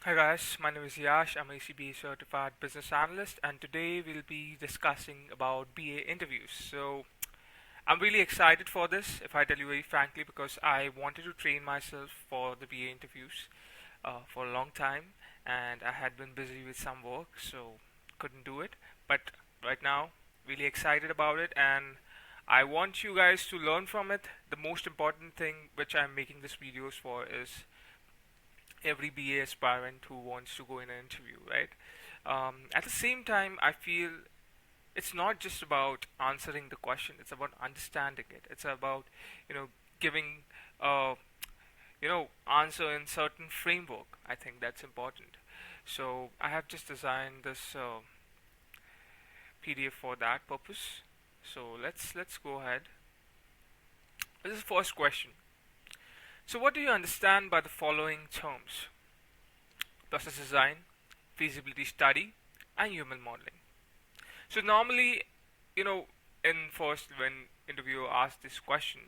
Hi guys, my name is Yash. I'm a ECBA certified business analyst, and today we'll be discussing about BA interviews. So I'm really excited for this, if I tell you very frankly, because I wanted to train myself for the BA interviews for a long time, and I had been busy with some work, so couldn't do it. But right now, really excited about it, and I want you guys to learn from it. The most important thing which I'm making this videos for is every BA aspirant who wants to go in an interview, right? At the same time, I feel it's not just about answering the question; it's about understanding it. It's about giving answer in certain framework. I think that's important. So I have just designed this PDF for that purpose. So let's go ahead. This is the first question. So what do you understand by the following terms? Process design, feasibility study, and UML modeling. So normally, you know, in first when interviewer asks this question,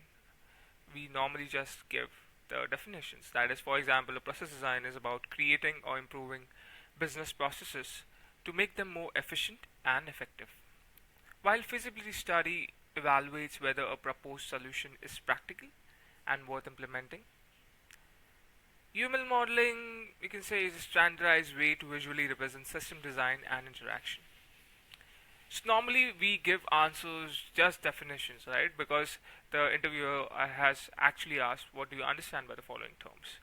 we normally just give the definitions. That is, for example, a process design is about creating or improving business processes to make them more efficient and effective. While feasibility study evaluates whether a proposed solution is practical and worth implementing, UML modeling, we can say, is a standardized way to visually represent system design and interaction. So normally we give answers just definitions, right? Because the interviewer has actually asked, what do you understand by the following terms?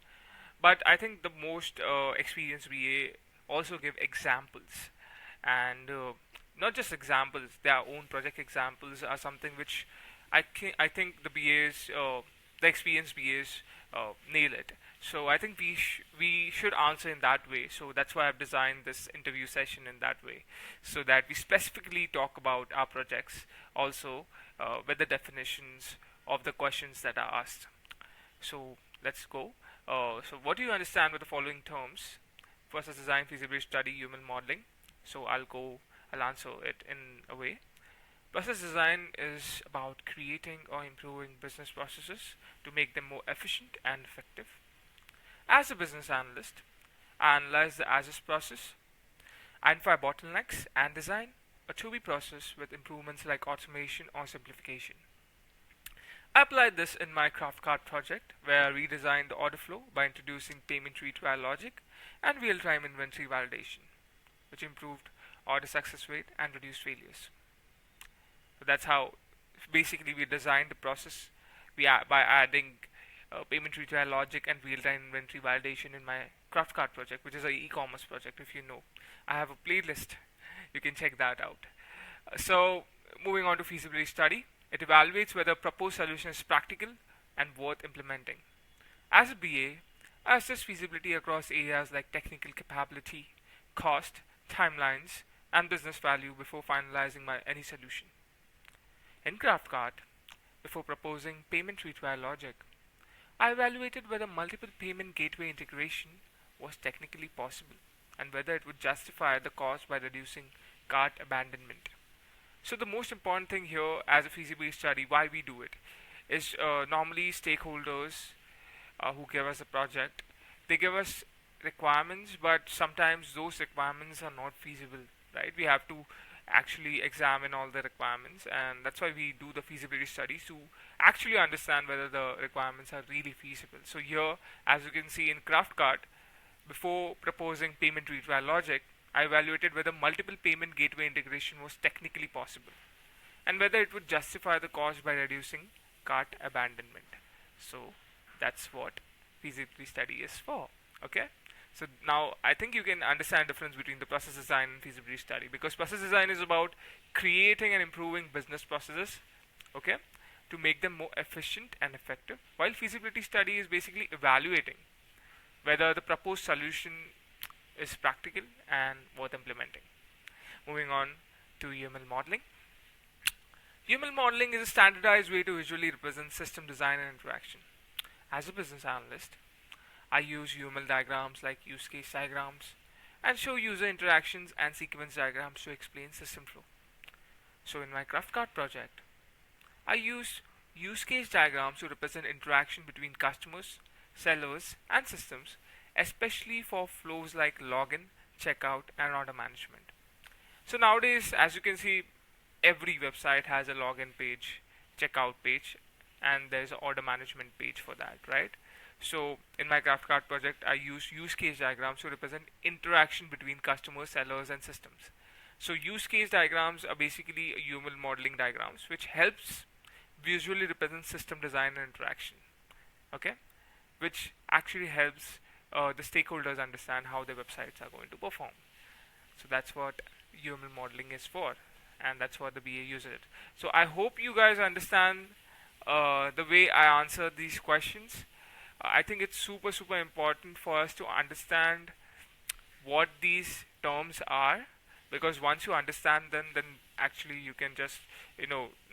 But I think the most experienced BA also give examples, and not just examples. Their own project examples are something which I think the BAs, the experienced BAs, nail it. So I think we should answer in that way. So that's why I've designed this interview session in that way, so that we specifically talk about our projects, also with the definitions of the questions that are asked. So let's go. So what do you understand with the following terms? Process design, feasibility study, human modeling. So I'll answer it in a way. Process design is about creating or improving business processes to make them more efficient and effective. As a business analyst, I analyze the as-is process, identify bottlenecks, and design a to-be process with improvements like automation or simplification. I applied this in my CraftCart project, where I redesigned the order flow by introducing payment retry logic and real-time inventory validation, which improved order success rate and reduced failures. So that's how basically we designed the process by adding payment retry logic and real-time inventory validation in my CraftCart project, which is an e-commerce project. If you know, I have a playlist. You can check that out. So moving on to feasibility study, it evaluates whether a proposed solution is practical and worth implementing. As a BA, I assess feasibility across areas like technical capability, cost, timelines, and business value before finalizing any solution. In CraftCart, before proposing payment retry logic, I evaluated whether multiple payment gateway integration was technically possible and whether it would justify the cost by reducing cart abandonment. So the most important thing here as a feasibility study, why we do it, is normally stakeholders who give us a project, they give us requirements, but sometimes those requirements are not feasible, right? We have to actually examine all the requirements, and that's why we do the feasibility studies to actually understand whether the requirements are really feasible. So here, as you can see in CraftCart, before proposing payment retry logic, I evaluated whether multiple payment gateway integration was technically possible and whether it would justify the cost by reducing cart abandonment. So that's what feasibility study is for. Okay. So now I think you can understand the difference between the process design and feasibility study, because process design is about creating and improving business processes, okay, to make them more efficient and effective, while feasibility study is basically evaluating whether the proposed solution is practical and worth implementing. Moving on to UML modeling. UML modeling is a standardized way to visually represent system design and interaction. As a business analyst, I use UML diagrams like use case diagrams and show user interactions and sequence diagrams to explain system flow. So in my CraftCart project, I use use case diagrams to represent interaction between customers, sellers, and systems especially for flows like login, checkout, and order management. So nowadays, as you can see, every website has a login page, checkout page, and there's an order management page for that, right? So in my CraftCart project, I use use case diagrams to represent interaction between customers, sellers, and systems. So use case diagrams are basically UML modeling diagrams, which helps visually represent system design and interaction. Okay, which actually helps the stakeholders understand how their websites are going to perform. So that's what UML modeling is for, and that's what the BA uses it. So I hope you guys understand the way I answer these questions. I think it's super important for us to understand what these terms are, because once you understand them, then actually you can just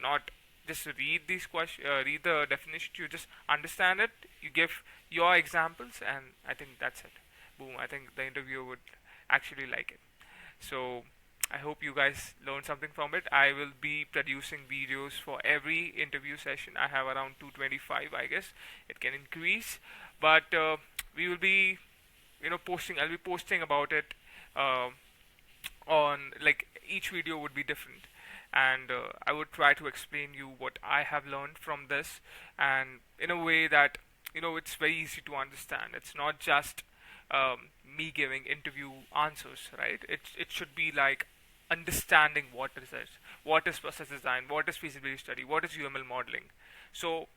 not just read these read the definition. You just understand it, you give your examples, and I think that's it. Boom, I think the interviewer would actually like it. So I hope you guys learned something from it. I will be producing videos for every interview session. I have around 225, I guess. It can increase, but we will be posting. I'll be posting about it on, like, each video would be different, and I would try to explain you what I have learned from this, and in a way that it's very easy to understand. It's not just me giving interview answers, right? It should be like understanding what is process design, what is feasibility study, what is UML modeling. So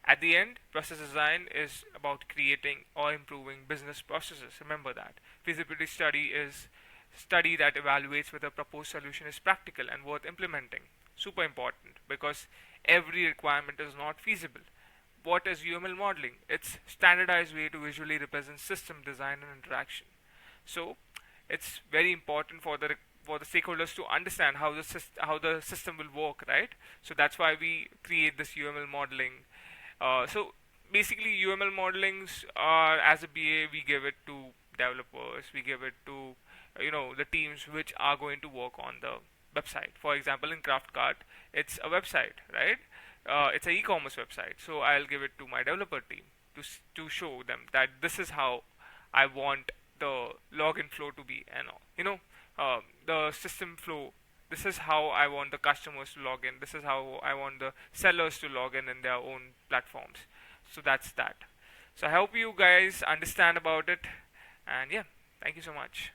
at the end, process design is about creating or improving business processes. Remember that. Feasibility study is study that evaluates whether a proposed solution is practical and worth implementing. Super important, because every requirement is not feasible. What is UML modeling? It's standardized way to visually represent system design and interaction. So it's very important for the stakeholders to understand how the system will work, right? So that's why we create this UML modeling. So basically, UML modelings are, as a BA, we give it to developers, we give it to the teams which are going to work on the website. For example, in CraftCart, it's a website, right? It's an e-commerce website. So I'll give it to my developer team to show them that this is how I want the login flow to be, and the system flow. This is how I want the customers to log in. This is how I want the sellers to log in their own platforms. So that's that. So I hope you guys understand about it, and yeah, thank you so much.